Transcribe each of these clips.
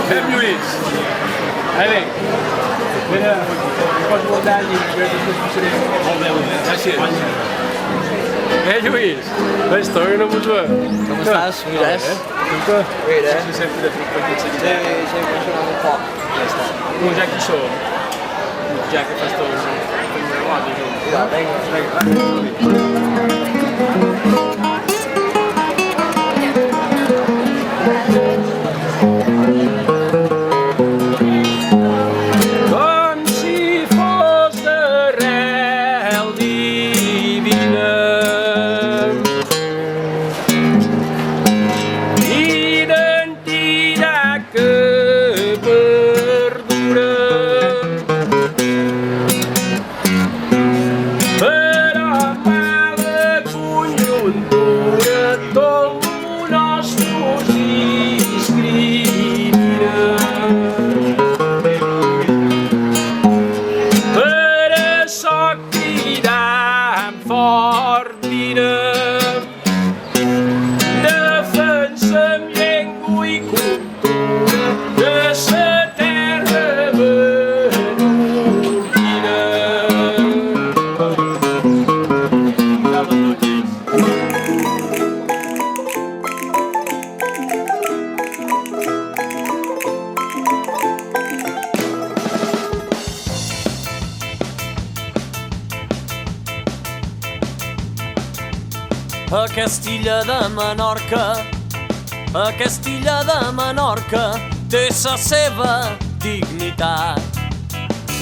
Fem Lluís. Allez. Mira, pots voltar allí, que molt bé, gràcies. Lluís, ves, torna a mutua. ¿Cómo estás? Muy bien. Tu? Muy bien. Sí, sempre de fet per Sí, sempre sonant un poc. Ja està. Ja qui som? Ja que fas tot un relat, Mira, vinga. com si fos d'arrel divina identitat que perdura però mala conjuntura tot lo nostre discrimina. Per això cridam fort direm, defensem llengua i cultura de sa terra menorquina. Aquesta illa de Menorca, aquesta illa de Menorca té sa seva dignitat.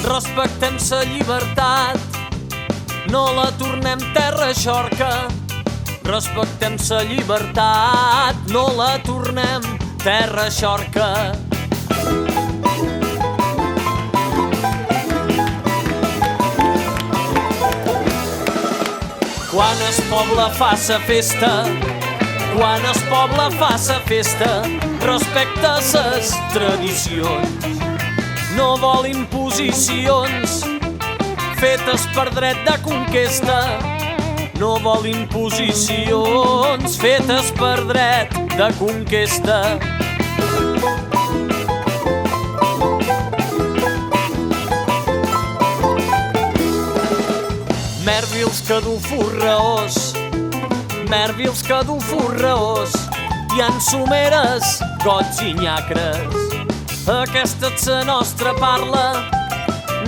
Respectem sa llibertat, no la tornem terra xorca. Respectem sa llibertat, no la tornem terra xorca. Quan es poble fa sa festa, quan es poble fa sa festa, respecta ses tradicions. No vol imposicions fetes per dret de conquesta. No vol imposicions fetes per dret de conquesta. Mèrvils que du forraós, mèrvils que du forraós, hi han someres, gots i nyacres. Aquesta és la nostra parla,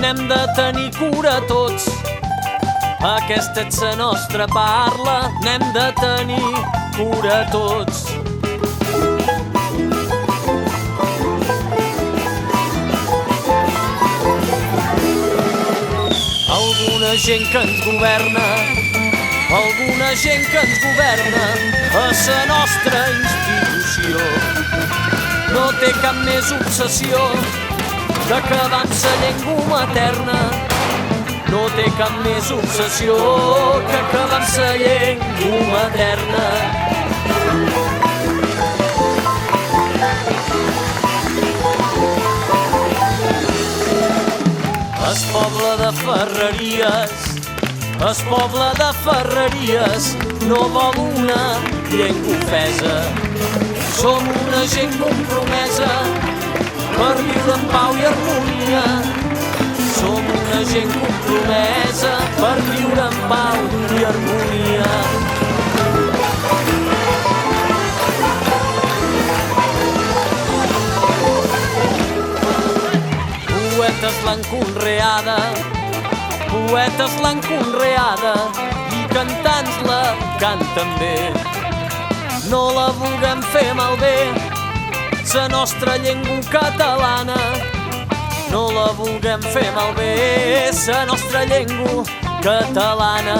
n'hem de tenir cura tots. Aquesta és la nostra parla, n'hem de tenir cura tots. Alguna gent que ens governa, alguna gent que ens governa a la nostra institució no té cap més obsessió que acabar amb sa llengua materna. No té cap més obsessió que acabar amb sa llengua materna. Es poble de Ferreries, es poble de Ferreries no vol una llengua ofesa. Som una gent compromesa per viure en pau i harmonia. Som una gent compromesa per viure en pau i harmonia. Poetes l'han conreada, poetes l'han conreada i cantants la canten bé. No la vulguem fer malbé, sa nostra llengua catalana. No la vulguem fer malbé, sa nostra llengua catalana.